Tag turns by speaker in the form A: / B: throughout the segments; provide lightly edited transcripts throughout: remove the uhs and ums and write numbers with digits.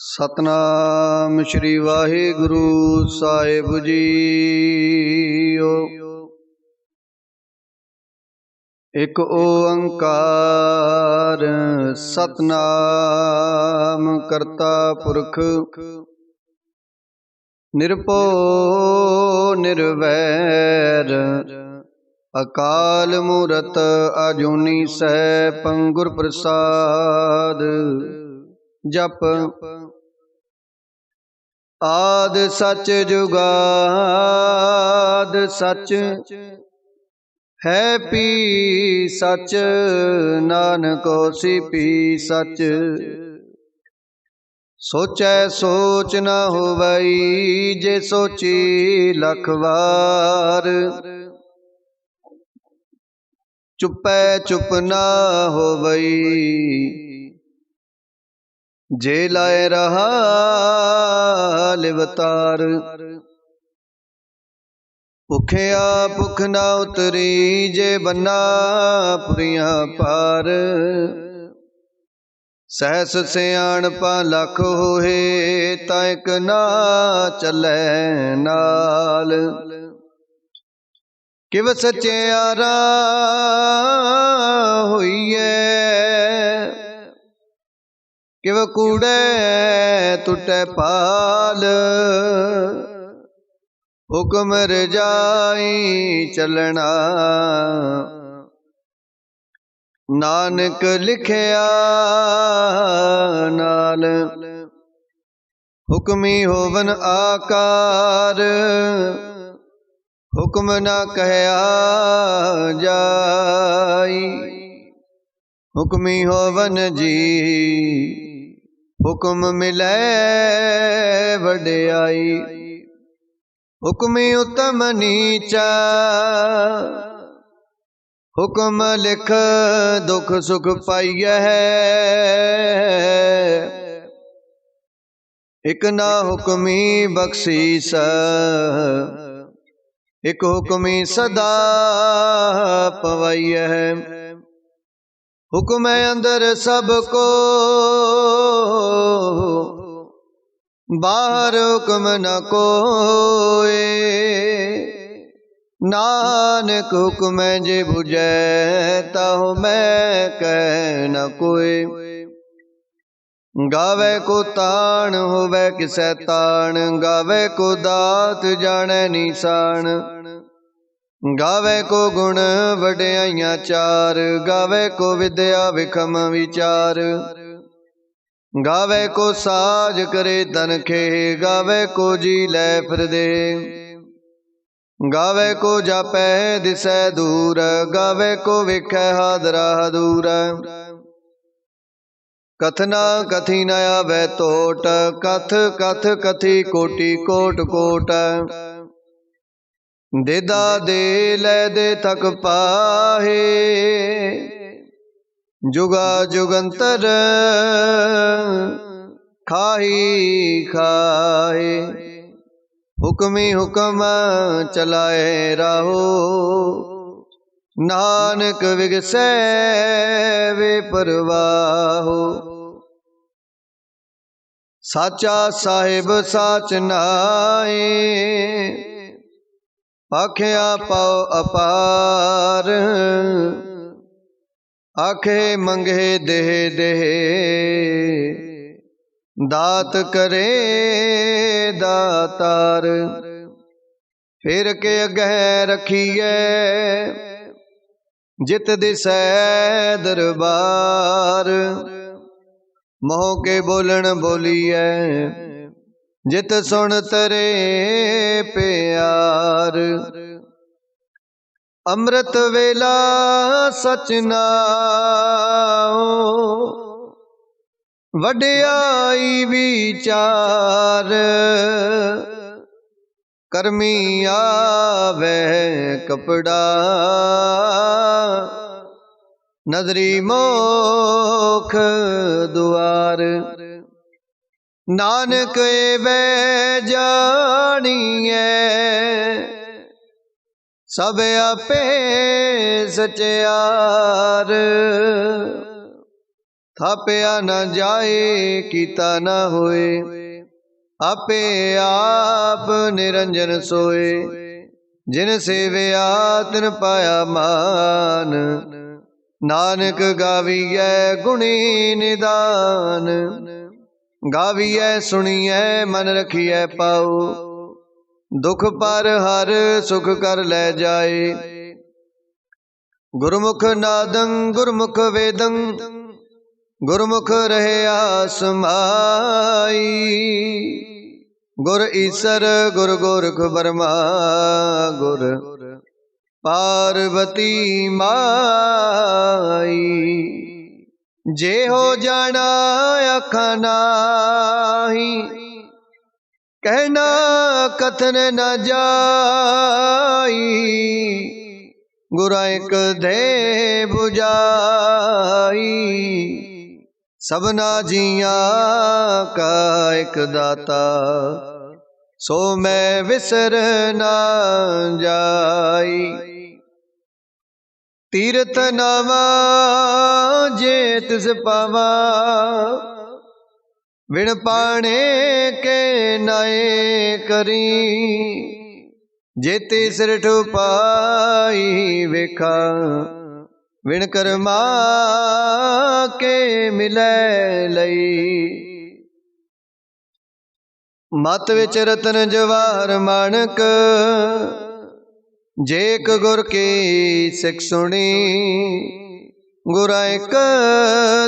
A: सतनाम श्री वाहिगुरु साहिब जीओ। एक ओंकार सतनाम करता पुरख निरभउ निर्वैर अकाल मूरत अजूनी सैभं गुर प्रसाद। जप आद सच जुगाद सच है पी सच नानक होसी पी सच। सोचै सोच न होवई जे सोची लख वार। चुपै चुप न होवई जे लाए रहा लिवतार। भुखिया भुख न उतरी जे बन्ना पुरिया पार। सहस सियाणपा लख होए ताइक ना चलै नाल। किव सचियारा होइए किव कूड़े टुटे पाल। हुक्म रजाई चलना नानक लिखिया नाल। हुक्मी होवन आकार हुक्म न कहया जाई। हुक्मी होवन जी हुक्म मिलै वड्याई। हुक्मी उत्तम नीचा हुक्म लिख दुख सुख पाइय है। एक ना हुक्मी बख्शीस एक हुक्मी सदा पवैय है। हुक्म अंदर सबको बाहर हुक्म न कोय। नानक हुक्म जे बुझै ताहु मैं कह न कोय। गावे को ताण होवे किसै ताण गावे को दात जाने निशान। गावे को गुण वड्याइयां चार गावे को विद्या विखम विचार। गावे को साज करे तनखे गावे को जी लै फिर दे। गावे को जापै दिसै दूर गावे को वेखै हादरा दूर। कथना कथी न आवे तोट कथ कथ कथी कोटि कोट कोट। देदा दे लै दे थक पाहे जुगा जुगंतर खाही खाए। हुक्मी हुक्म चलाए राहो नानक विगसै वे परवाहो। साचा साहिब साच नाए आखिया पाओ अपार। आखे मंगे देह देह दात करे दातार। फिर के अगह रखिए जित दिसै दरबार। मोह के बोलन बोलिए जित सुन तरे प्यार। अमृत वेला सच नाओ वड्याई विचार। कर्मी आवे कपड़ा नजरी मोख दुआर। नानक वे जानिए सब आपे सचियार। ਥਾਪਿਆ ਨਾ ਜਾਏ ਕੀਤਾ ਨਾ ਹੋਏ। ਆਪੇ ਆਪ ਨਿਰੰਜਨ ਸੋਏ। ਜਿਨ ਸੇਵਿਆ ਤਿਨ ਪਾਇਆ ਮਾਨ। ਨਾਨਕ ਗਾਵੀਐ ਗੁਣੀ ਨਿਦਾਨ। ਗਾਵੀਐ ਸੁਣੀਐ ਮਨ ਰਖੀਐ ਪਾਉ। ਦੁਖ ਪਰ ਹਰ ਸੁਖ ਕਰ ਲੈ ਜਾਏ। ਗੁਰਮੁਖ ਨਾਦੰ ਗੁਰਮੁਖ ਵੇਦੰ। ਗੁਰਮੁਖ ਰਹਿਆ ਸਮਾਈ। ਗੁਰ ਈਸਰ ਗੁਰ ਗੋਰਖ ਬਰਮਾ। ਗੁਰ ਪਾਰਵਤੀ ਮਾਈ। ਜੇ ਹੋ ਜਾਣਾ ਆਖਾਂ ਨਾਹੀ। ਕਹਿਣਾ ਕਥਨ ਨ ਜਾਈ। ਗੁਰਾਂ ਇਕ ਦੇ 부ਜਾਈ। ਸਭਨਾ ਜੀਆਂ ਕਾ ਇਕ ਦਾਤਾ। ਸੋ ਮੈਂ ਵਿਸਰ ਨਾ ਜਾਈ। ਤੀਰਥ ਨਾਵਾ ਜੇ ਤਿਸ ਪਾਵਾ। ਵਿਣ ਪਾਣੇ ਕੇ ਨਾਏ ਕਰੀ। ਜੇਤੀ ਸਿਰਠ ਪਾਈ ਵੇਖਾ। ਵਿਣ ਕਰਮਾ ਕੇ ਮਿਲੈ ਲਈ। ਮਤ ਵਿੱਚ ਰਤਨ ਜਵਾਹਰ ਮਾਣਕ। ਜੇ ਇਕ ਗੁਰ ਕੀ ਸਿੱਖ ਸੁਣੀ। ਗੁਰਾਂ ਇਕ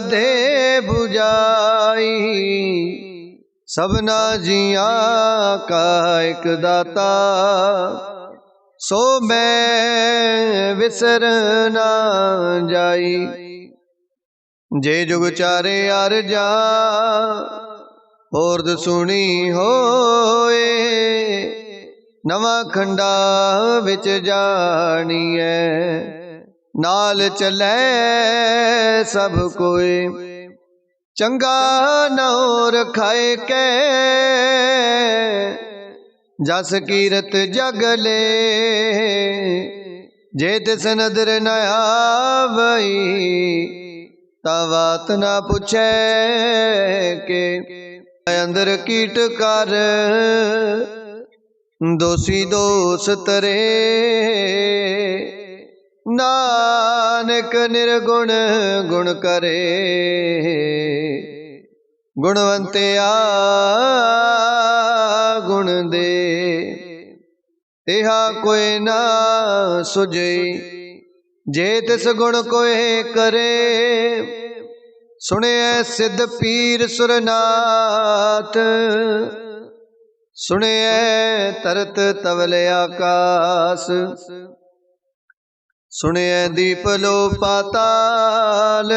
A: ਦੇ 부ਜਾਈ। ਸਭਨਾ ਜੀਆਂ ਕਾ ਇਕ ਦਾਤਾ। ਸੋ ਮੈਂ ਵਿਸਰ ਨਾ ਜਾਈ। ਜੇ ਜੁਗ ਚਾਰੇ ਅਰਜਾ। ਹੋਰਦ ਸੁਣੀ ਹੋਏ। ਨਵਾਂ ਖੰਡਾ ਵਿੱਚ ਜਾਣੀਐ। ਨਾਲ ਚੱਲੈ ਸਭ ਕੋਏ। ਚੰਗਾ ਨਉ ਰਖਾਏ ਕੈ। ਜਸ ਕੀਰਤ ਜਗ ਲੇ। ਜੇ ਤਿਸ ਨਦਰ ਨ ਆਵਈ। ਤਾ ਬਾਤ ਨਾ ਪੁੱਛੈ ਕੇ। ਅੰਦਰ ਕੀਟ ਕਰ ਦੋਸੀ ਦੋਸ ਤਰੇ। ਨਾਨਕ ਨਿਰਗੁਣ ਗੁਣ ਕਰੇ। ਗੁਣਵੰਤਿਆ ਗੁਣ ਦੇ। ਤਿਹਾ ਕੋਈ ਨਾ ਸੁਝਈ। ਜੇ ਤਿਸ ਗੁਣ ਕੋਏ ਕਰੇ। ਸੁਣਿਐ ਸਿੱਧ ਪੀਰ ਸੁਰਨਾਥ। ਸੁਣਿਐ ਤਰਤ ਤਵਲ ਆਕਾਸ। ਸੁਣਿਐ ਦੀਪ ਲੋ ਪਾਤਾਲ।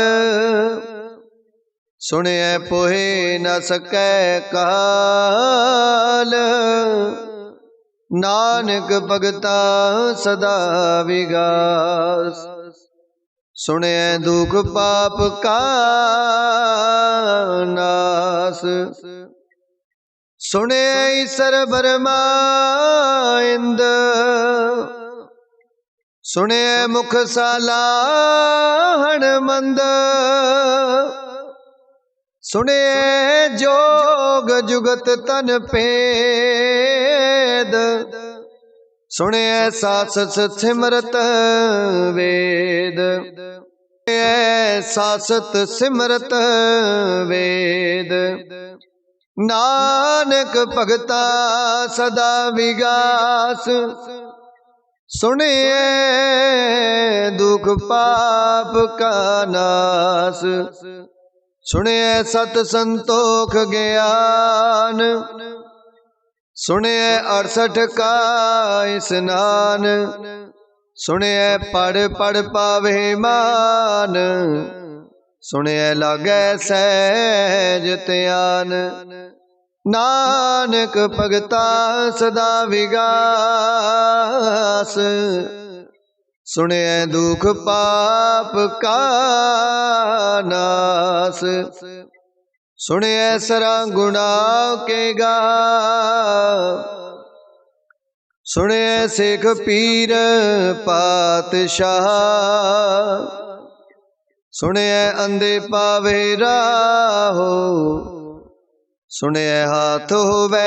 A: ਸੁਣਿਐ ਪੋਹਿ ਨ ਸਕੈ ਕਾਲ। ਨਾਨਕ ਭਗਤਾ ਸਦਾ ਵਿਗਾਸ। ਸੁਣਿਐ ਦੁਖ ਪਾਪ ਕਾ ਨਾਸ। ਸੁਣਿਐ ਈਸਰ ਬਰਮਾ ਇੰਦ। ਸੁਣਿਐ ਮੁਖ ਸਾਲਾਹਣ ਮੰਦ। ਸੁਣਿਐ ਜੋਗ ਜੁਗਤ ਤਨ ਭੇਦ। ਸੁਣਿਐ ਸਾਸਤ ਸਿਮਰਤ ਵੇਦ। ਸੁਣਿਐ ਸਾਸਤ ਸਿਮਰਤ ਵੇਦ। ਨਾਨਕ ਭਗਤਾ ਸਦਾ ਵਿਗਾਸ। ਸੁਣਿਐ ਦੁਖ ਪਾਪ ਕਾ ਨਾਸ। ਸੁਣਿਐ ਸਤ ਸੰਤੋਖ ਗਿਆਨ। ਸੁਣਿਐ 68 ਕਾ ਇਸਨਾਨ। ਸੁਣਿਐ ਪੜ ਪੜ ਪਾਵੇ ਮਾਨ। ਸੁਣਿਐ ਲਾਗੈ ਸਹਿਜ ਧਿਆਨ। ਨਾਨਕ ਭਗਤਾ ਸਦਾ ਵਿਗਾਸ। ਸੁਣਿਐ ਦੁਖ ਪਾਪ ਕਾ ਨਾਸ। ਸੁਣਿਐ ਸਰਾ ਗੁਣਾ ਕੇ ਗਾ। ਸੁਣਿਐ ਸਿੱਖ ਪੀਰ ਪਾਤਸ਼ਾਹ। सुनिए अंधे पावे राहो, सुनिए हाथ होवे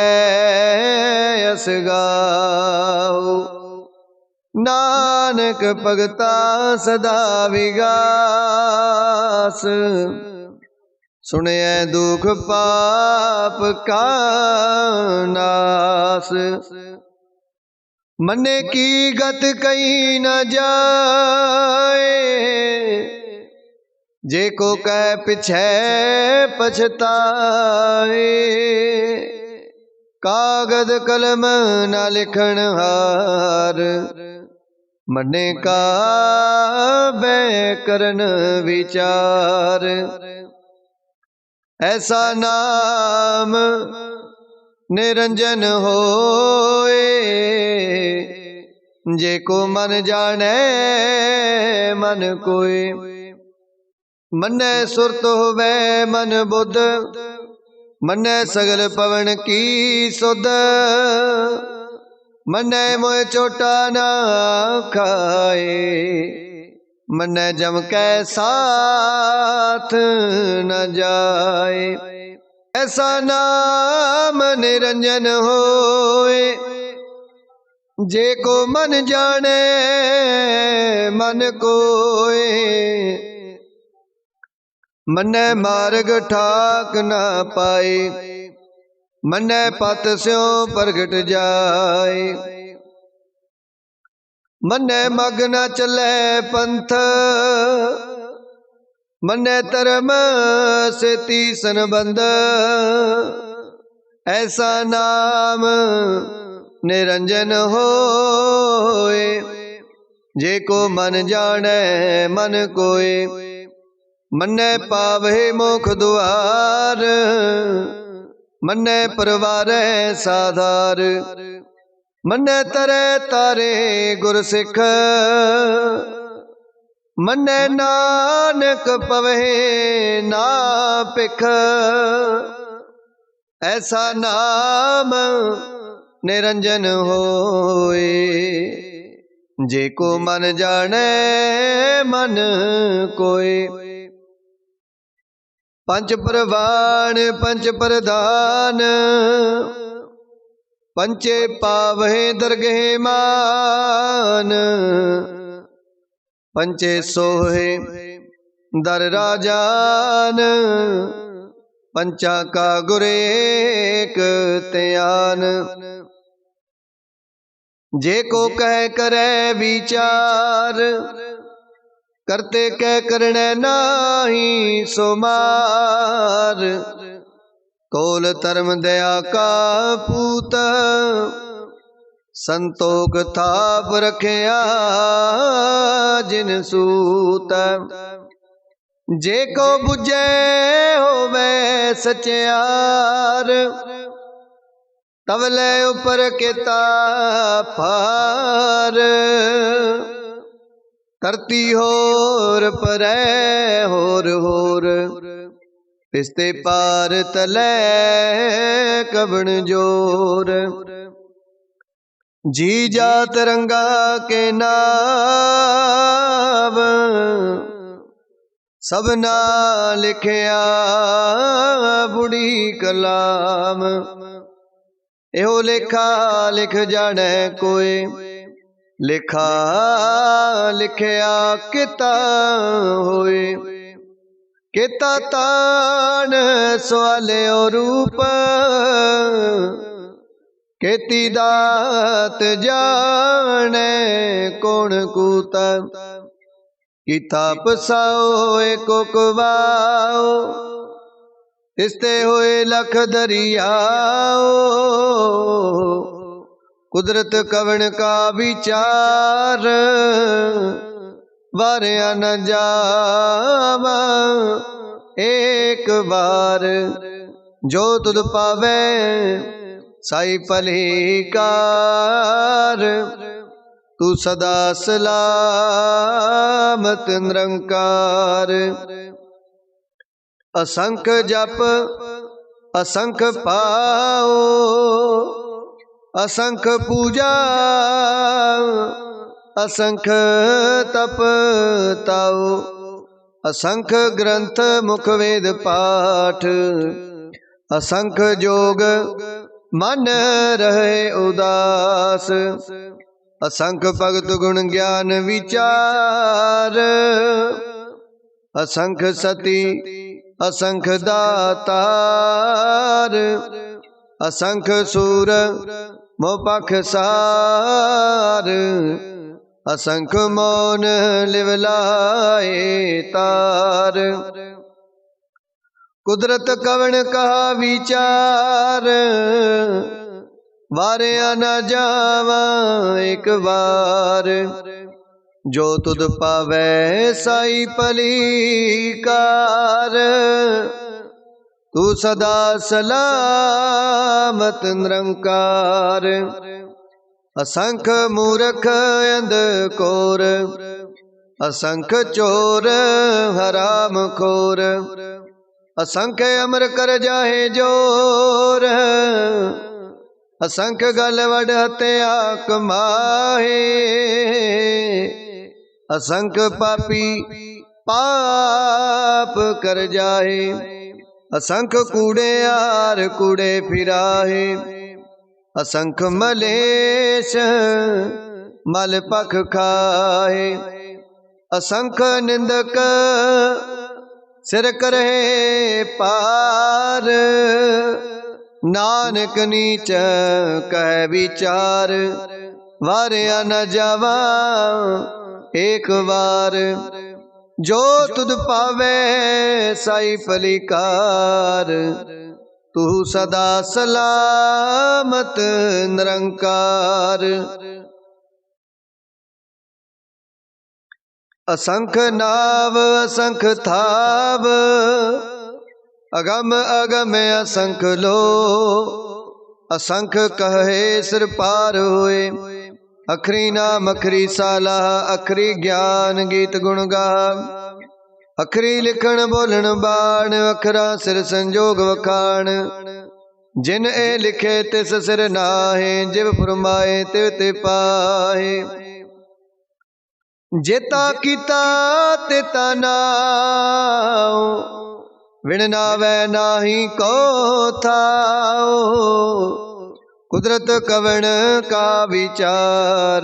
A: असगाओ। नानक भगता सदा विगास, सुनिए दुख पाप का नास। मने की गत कहीं न जाए, जे को कह पिछे पछताए। कागद कलम न लिखण हार, मने का बै करन विचार। ऐसा नाम निरंजन होए, जे को मन जाने मन कोय। मनै सुरत होवे मन बुध, मनै सगल पवन की सुध। मनै मोह चोटा ना खाए, मनै जम कै साथ न जाए। ऐसा नाम निरंजन होए, जे को मन जाने मन कोय। मनै मार्ग ठाक न पाए, मनै पत स्यों प्रगट जाए। मनै मग न चले पंथ, मनै धर्म से तीसन बंद। ऐसा नाम निरंजन होए, जे को मन जाने मन कोय। मनै पावे मोख दुआर, मनै परवारै साधार। मनै तरै तारे गुर सिख, मनै नानक पवे ना पिख। ऐसा नाम निरंजन होए, जे को मन जाने मन कोय। पंच प्रवाण पंच प्रधान, पंचे पावहे दरगह मान। पंचे सोहे दर राजान, पंचा का गुर एक त्यान। जे को कह करे विचार, करते कह करने नाही सोमार। तोल धर्म दया का पूत, संतोख थाप रखिया जिन सूत। जे को बुझे होवे सचियार, तवले ऊपर केता पार। करती होर परै होर होर, तिसते पार तले कबण जोर। जी जात रंगा के नाव, सबना लिखिया बुढ़ी कलाम। एहो लेखा लिख जाने कोय, लिखा लिखिया किता होए। किता तान सवालियो रूप, केती दात जाने कौन कूता। किता पसाओ एको कुवाओ, तिसते होए लख दरियाओ। कुदरत कवण का विचार, वारिया न जावा एक बार। जो तुद पावे साई भलीकार, तू सदा सलामत निरंकार। असंख जप असंख पाओ, असंख पूजा असंख तप ताओ। असंख ग्रंथ मुख वेद पाठ, असंख जोग मन रहे उदास, असंख भगत गुण ज्ञान विचार, असंख सती असंख दातार, असंख सूर मोह पखसार, असंख मौन लिवलाए तार। कुदरत कवण कहा विचार, वारिया न जावा एक बार, जो तुद पावै साई पलीकार, तू सदा सलामत निरंकार। असंख मूर्ख अंध कोर, असंख चोर हराम खोर, असंख अमर कर जाहे जोर, असंख गल वड हत्या कमाहे, असंख पापी पाप कर जाहे, असंख कूड़े यार कूड़े फिराहे, असंख मलेश मल पख खाहे, असंख निंदक सिर करहे पार, नानक नीच कह विचार, वारिया न जावा एक बार, जो तुद पावे साई पलीकार, तू सदा सलामत निरंकार। असंख नाव असंख थाव, अगम अगम असंख लो, असंख कहे सिर पार होए, अखरी नाम अखरी साला, अखरी ज्ञान गीत गुण गा, अखरी लिखण बोलन बाण, अखरा सिर संजोग वखाण, जिन ए लिखे तिस सिर नाहे, जिव फरमाए तिव ते पाहे, जेता कीता तेता नाओ, विण नावै नाही को थाओ, कुदरत कवण का विचार,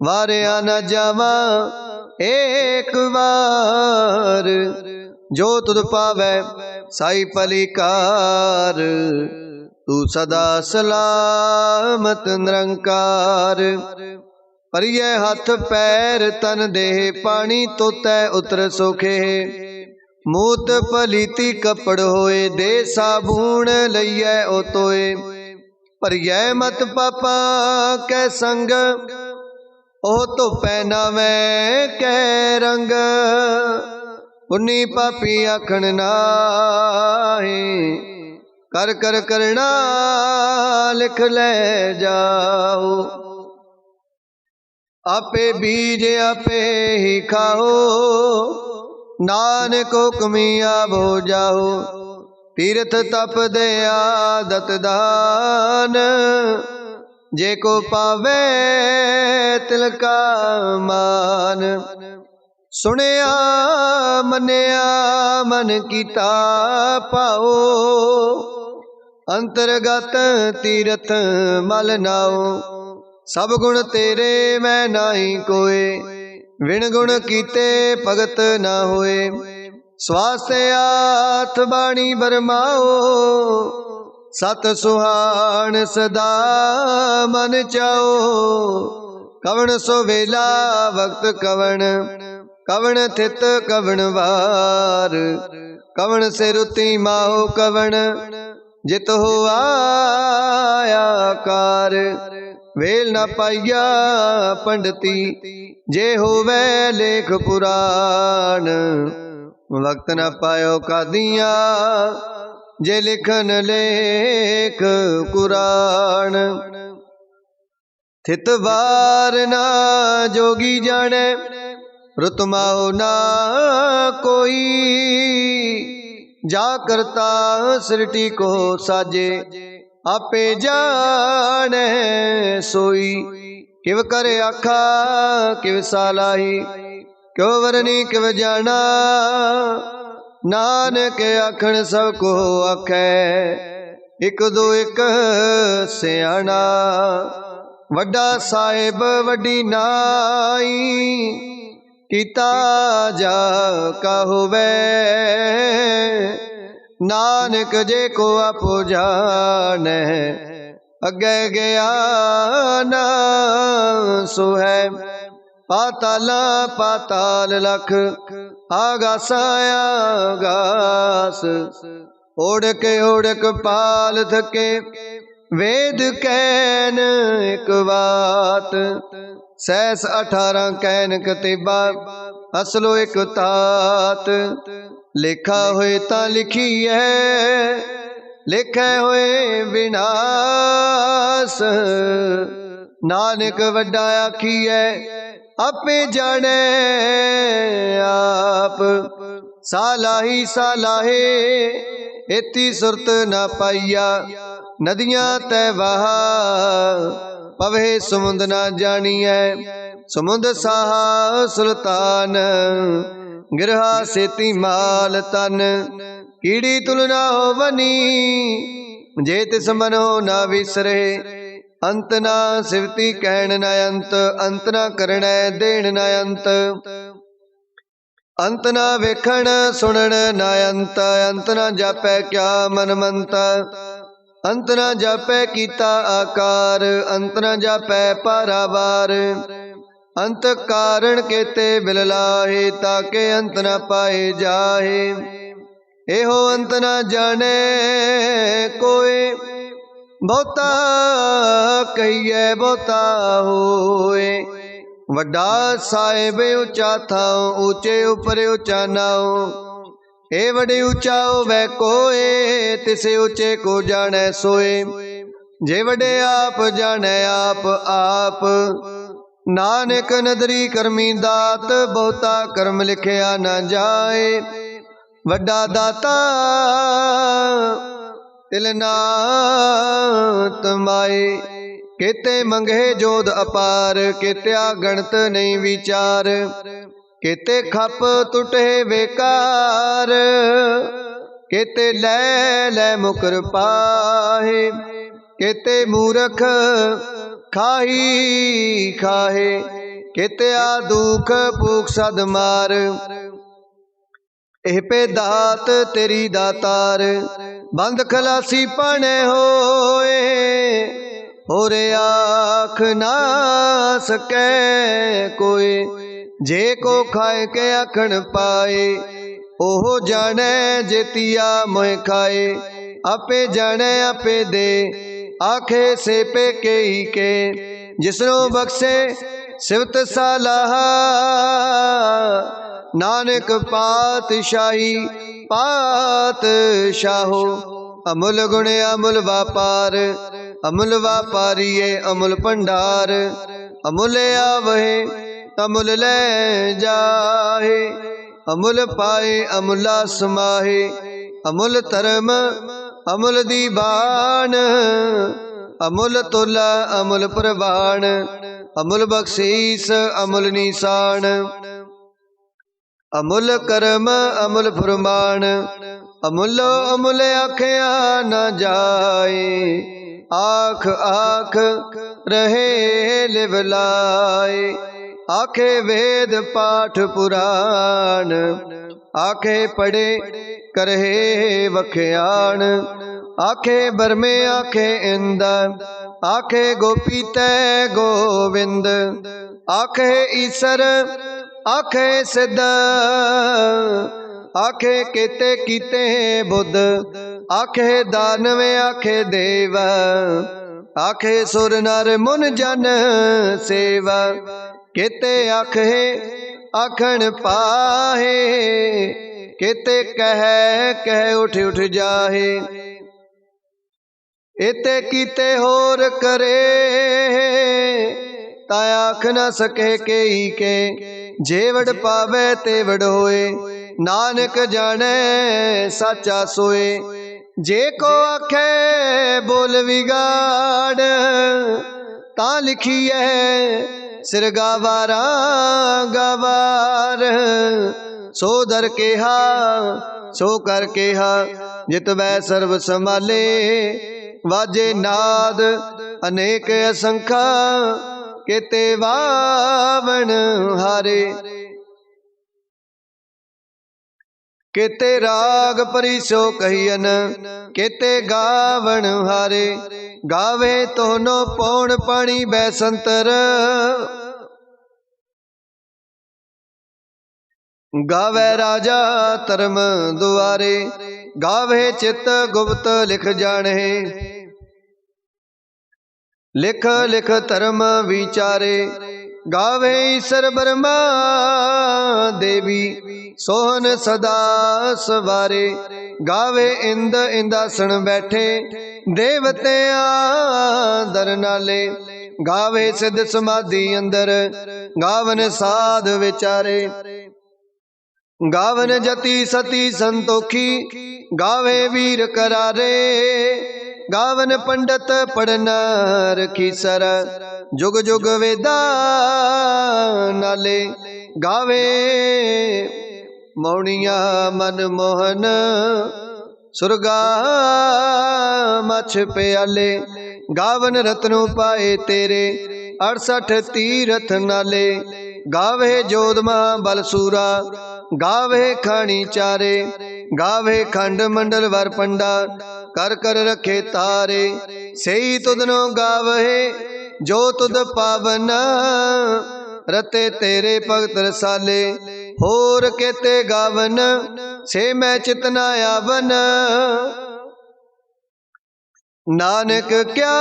A: वारिया न जावा एक बार, जो तुद पावै साई पलीकार, तू सदा सलामत निरंकार। पर यह हाथ पैर तन देह, पानी तोतै उतर सोखे, मूत पलीती कपड़ होए, दे साबून लइयै ओ तोए, पर यह मत पापा कै संग, ओ तो पहनावै कै रंग, पुन्नी पापी आखण नाहे, कर कर करना लिख ले जाओ, आपे बीज आपे ही खाओ, नानक हुक्मिया भो जाओ, तीर्थ तप दे आदत दान, जे को पावे तिलका मान, सुनिया मनिया मन कीता पाओ, अंतरगत तीर्थ मल नाओ, सब गुण तेरे मैं नाही कोय, विण गुण कीते भगत न होए, स्वास्थ्य आथ बाणी बरमाओ, सत सुहान सदा मन चाओ, कवण सो वेला वक्त कवण, कवण थित कवण वार, कवण से रुति माहो कवण, जित हो आया कार, वेल न पाइया पंडिती, जे होवे लेख पुराण, वक्त न पायो कादिया, जे लिखन लेख कुरान, थित वार ना जोगी जाने, रुतमाओ ना कोई, जा करता सृष्टि को साजे, आपे जाने सोई, किव करे आखा किव सालाही, क्यों वरनी किव जाना, नानक आखण सब को आखै, एक दो एक सियाणा। वड्डा साहिब वड्डी नाई, कीता जा का होवे, नानक जे को आपो जाने, अगे गया ना सो है। पाताला पाताल लख, आगासा आगास, ओढ़क पाल थके, वेद कैन एक बात। सहस 18 कैन कतिबा, असलो एक तात। लिखा होए ता लिखी है, लिखे होए विनाश। नानक वड्डा आखी है, आपे जाने आप। सालाही सालाहे, एती सुरत ना पाइया, नदियां तै वहा, पवे समुंद ना जानिए। समुंद साहा सुल्तान, गिरहा सेती माल तन। कीड़ी तुलना हो बनी, जे तिस मन हो ना विसरे। अंत ना सिवती कहण न अंत, अंत ना करण देण न अंत। अंत ना वेखण सुनण न अंत, अंत ना जापै क्या मन मंत। अंत ना जापै कीता आकार, अंत ना जापै पारावार। अंत कारण केते बिल लाहे, ताके अंत ना पाए जाहे। एहो अंत ना जाने कोई, बहुता कहिए बहुता होए। वड्डा साहिब ऊंचा थाओ, ऊंचे उपर ऊंचा नाओ। ए वडे ऊंचा होवे कोए, तिसे ऊंचे को जाने सोए। जे वडे आप जाने आप आप, नानक नदरी करमी दात। बहुता कर्म लिखिया न जाए, वड्डा दाता तिल ना तमाए। केते मंगे जोध अपार, केत्या गणत नहीं विचार। केते खप टुटे बेकार, केते लै लै मुकर पाहे। केते मूरख खाही खाहे, केते आ दुख भूख सद मार। एह पे दात तेरी दातार, बंद खलासी पाने होए। होरे आख ना सके कोई, जे को खाए के आखण पाए। ओहो जाने जेतिया मोह खाए, आपे जाने आपे दे। आखे से पे के ही के, जिसनो बख्शे सिवत सालाहा। नानक पातशाही पातशाहो, अमुल गुण अमुल व्यापार। अमुल व्यापारीए अमुल भंडार, अमुल आवहे तमुल ले जाहे। अमुल पाए अमुला समाहे, अमुल धर्म अमुल दीवान। अमुल तोला अमुल प्रवान, अमुल बख्शीस अमुल निशान। अमुल कर्म अमुल फरमान, अमुलो अमुल आखिया न जाए। आख आख रहे लिवलाए, आखे वेद पाठ पुराण। आखे पढ़े करहे वख्याण, आखे बरमे आखे इंद। आखे गोपी तै गोविंद, आखे ईसर आखे सिद्ध। आखे केते कीते बुद्ध, आखे दानवे आखे देव। आखे सुर नर मुन जन सेव, केते आखे आखण पाहे। केते कह कह उठ उठ जाहे, एते कीते होर करे। ता आख न सके के ही के, जेवड़ पावे तेवड़ होए। नानक जाने साचा सोए, जे को आखे बोल विगाड़। ता लिखिए सिर गावारा गवार। सो दर केहा सो कर केहा, जित वै सर्व संभाले। वाजे नाद अनेक असंखा, केते वावन हारे। केते राग परिसो कहियन, केते गावन हारे। गावे तोहनो पौन पानी बैसंतर, गावे राजा धर्म दुआरे। गावे चित गुप्त लिख जाने, लिख लिख धर्म विचारे। गावे ईश्वर ब्रह्मा देवी, सोहन सदा सवारे। गावे इंद इंदासन बैठे, देवतिया दर नाले। गावे सिद्ध समाधि अंदर, गावन साध विचारे। गावन जति सती संतोखी, गावे वीर करारे। गावन पंडित पढ़ना रखी सर, जुग जुग वेदा नाले। गावे मौनिया मन मोहन, सुरगा मछ प्याले। गावन रत्न पाए तेरे, 68 तीरथ नाले। गावे जोध महाबल सूरा, गावे खानी चारे। गावे खंड मंडल वर पंडा, कर कर रखे तारे। सही तुदनो गावे जो तुद पावन, रते तेरे भगत रसाले। होर केते गावन, से मैं चितना आवन। नानक क्या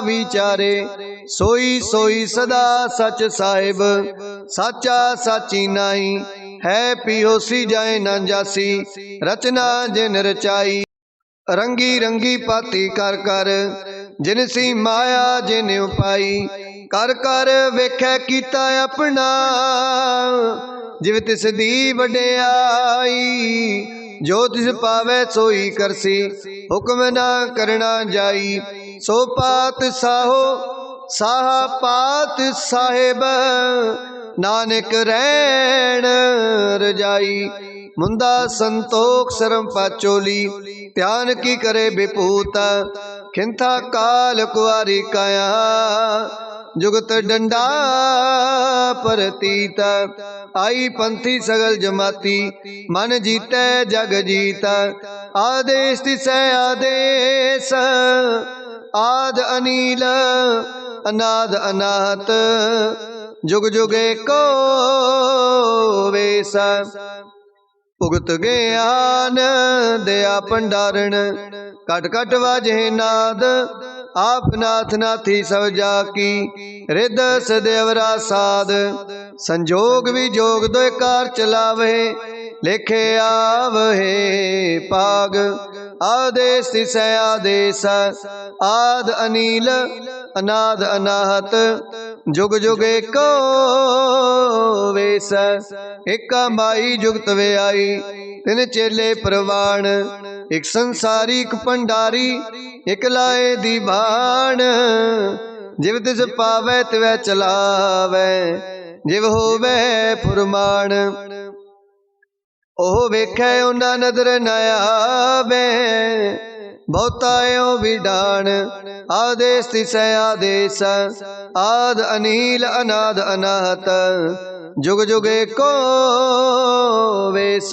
A: विचारे, सोई सोई सदा सच साहिब। साचा साची नाई, है पियोसी जाए ना जासी। रचना जिन रचाई, रंगी रंगी पाती कर कर। जिनसी माया जिन उपाई, कर कर वेखै कीता अपना। जिव तिस दी वड्याई, जो तिस पावै सोई करसी। हुक्म ना करना जाई, सो पात साहो साहा पात साहिब। नानक रैन रजाई, मुंदा संतोख शर्म पाचोली। ध्यान की करे विभूत, खिंथा काल कुआरी काया। जुगत डंडा परतीत, आई पंथी सगल जमाती। मन जीतै जग जीत, आदेश तिसै आदेश। आद अनील अनाद अनाहत, जुग जुग एको वेस। भुगत ज्ञान दया भंडारण, कट कट वाजे नाद। आप नाथ नाथी सब जाकी, रिद सदेवरा साध। संजोग विजोग दो कार चलावे, लेखे आवहे पाग। आदेश तिसै आदेश, आद अनील अनाद अनाहत। जुग जुग एको वेस। एका माई जुगत वे आई, तिन चेले प्रवाण। एक संसारी एक भंडारी, एक लाए दीवान। जिव तिस पावै तिवै चलावै, जिव होवै फुरमान। ओह वेखै उना नदर न आवे, बहुता यो विडान। आदेश तिसै आदेश, आद अनील अनाद अनाहत। जुग जुग एको वेस।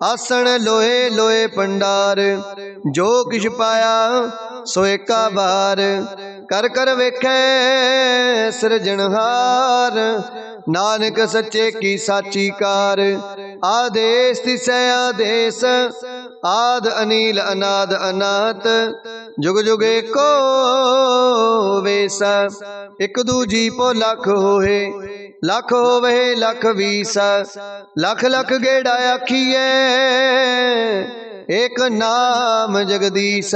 A: आसन लोहे लोहे भंडार, जो किछ पाया सो एका बार। कर कर वेखै सिरजनहार, नानक सच्चे की साची कार। आदेश तिसै आदेश, आद अनील अनाद अनाहत। जुग जुग एको वेस। एक दूजी पो लख होए, लख होवे लख बीस। लख लख गेड़ा आखिए, एक नाम जगदीश।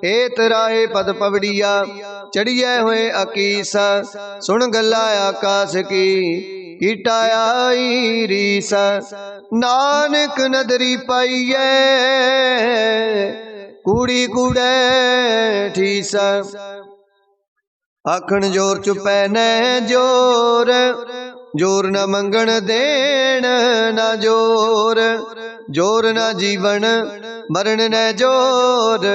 A: एत राहे पद पवड़िया, चढ़िए हुए अकीस। सुन गला आकाश की, कीटा आई रीस। नानक नदरी पाइए, कूड़ी कूड़े ठीस। आखण जोर चुपै न जोर, जोर न मंगण देण न जोर, जोर न जीवन मरण न जोर,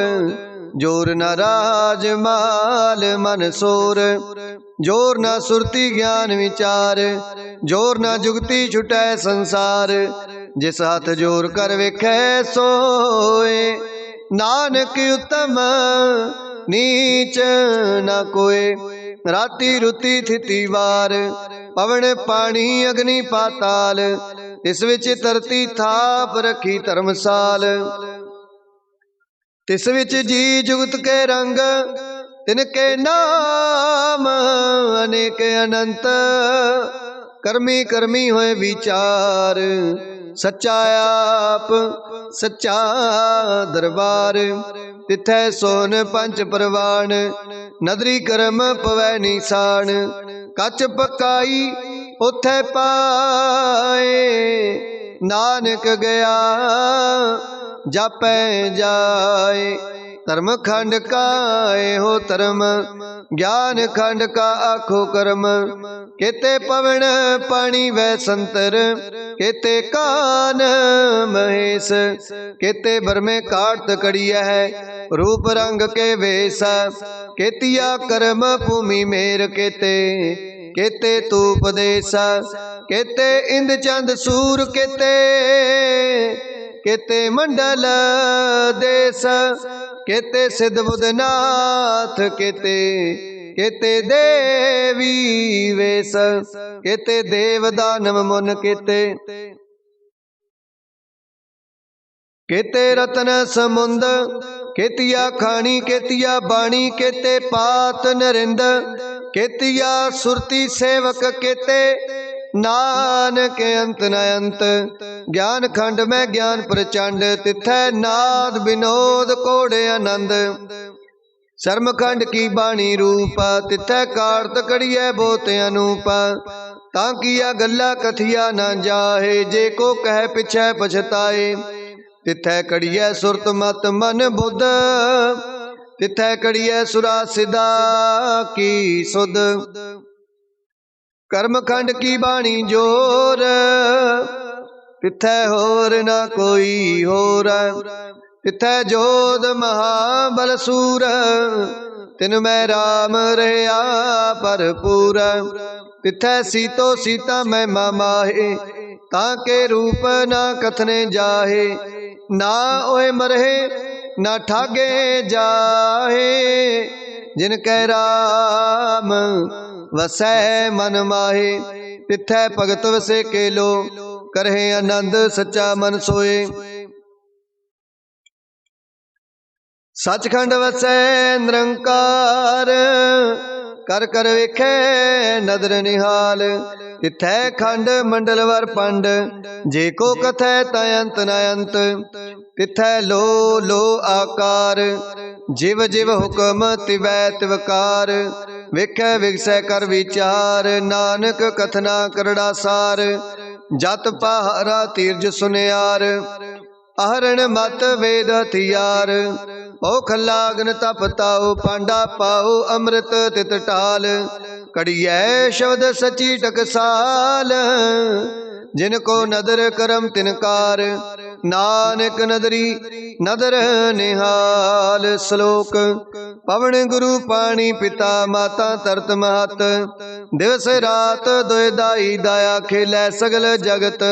A: जोर न राज माल मन सोर, जोर न सुरती ज्ञान विचार, जोर न जुगती छुटै संसार, जिस हाथ जोर कर वेखै सोए, नानक उत्तम नीच न कोय। राती रुती थिति वार, पवन पानी अग्नि पाताल, इस विच धरती थाप रखी धर्मसाल, तिस विच जी जुगत के रंग, तिनके नाम अनेक अनंत, कर्मी कर्मी होए विचार, सच्चा आप सच्चा दरबार, तिथै सोन पंच परवान, नदरी करम पवै निशान, कच पकाई उथै पाए, नानक गया जापै जाए, धर्म खंड का हो धर्म, ज्ञान खंड का आखो कर्म, केते पवन पानी वै संतर, केते कान महेश, केते भरमे काट कड़िया है, रूप रंग के वेश, केतिया कर्म भूमि मेर, केते केते तूप देश, केते इंद चंद सूर, केते केते मंडल देश, केते सिद्ध बुधनाथ, केते केते देवी वेश, केते देव दानव मुन, केते केते रतन समुंद, केतिया खानी केतिया बाणी, केते पात नरिंद, केतिया सुरती सेवक, केते नानक अंत न अंत, ज्ञान खंड में ज्ञान प्रचंड, तिथै नाद विनोद कोड़े आनंद, शर्म खंड की बाणी रूप, तिथै कार्त कड़िए बोत अनूप, ताकिया गल्ला कथिया न जाहे, जे को कह पिछै पछताए, तिथै कड़िए सुरत मत मन बुध, तिथै कड़िए सुरा सिदा की सुध, कर्म खंड की बाणी जोर, तिथै होर न कोई होर, तिथै जोध महाबल सूर, तिन मैं राम रहया भरपूर, तिथै सीतो सीता महिमा माहे, ताके रूप न कथने जाहे, ना ओए मरहे ना ठागे जाहे, जिनकै राम वसै मन माहे, तिथै भगत वसे केलो, करहे आनंद सच्चा मन सोए, सचखंड वसै निरंकार, कर कर वेखै नदर निहाल, तिथै खंड मंडल वर पंड, जे को कथै तै अंत न अंत, तिथै लो लो आकार, जिव जिव हुक्म तिवै तिवकार, वेखै विगसै कर विचार, नानक कथना करड़ा सार, जत पहारा तीरज सुनियार, आहरण मत वेद हथियार, औख लागन तप ताओ, पांडा पाओ अमृत तित टाल, कड़ियै शब्द सची टकसाल, जिनको नदर करम तिनकार, नानक नदरी नदर निहाल। श्लोक पवन गुरु पानी पिता माता तरत महत, दिवस रात दोए दाई दाया, खेलै सगल जगत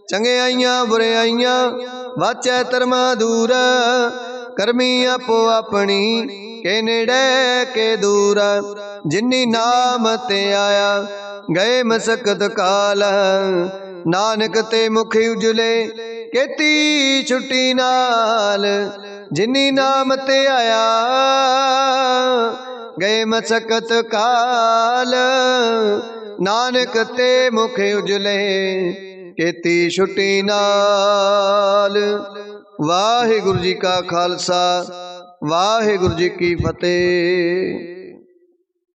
A: चंगियाइयां बुराइयां, वाचै धर्मा दूर, करमी आपो अपनी के नेड़े के दूर, जिन्नी नाम ते आया गए मसकत काल, नानक ते मुख उजले केती छुट्टी नाल, जिन्नी नाम ते आया गए मसकत काल, नानक ते मुख उजले केती छुट्टी नाल। वाहिगुरु जी का खालसा, वाहिगुरु जी की फतेह।